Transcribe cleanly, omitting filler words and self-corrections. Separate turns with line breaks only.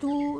2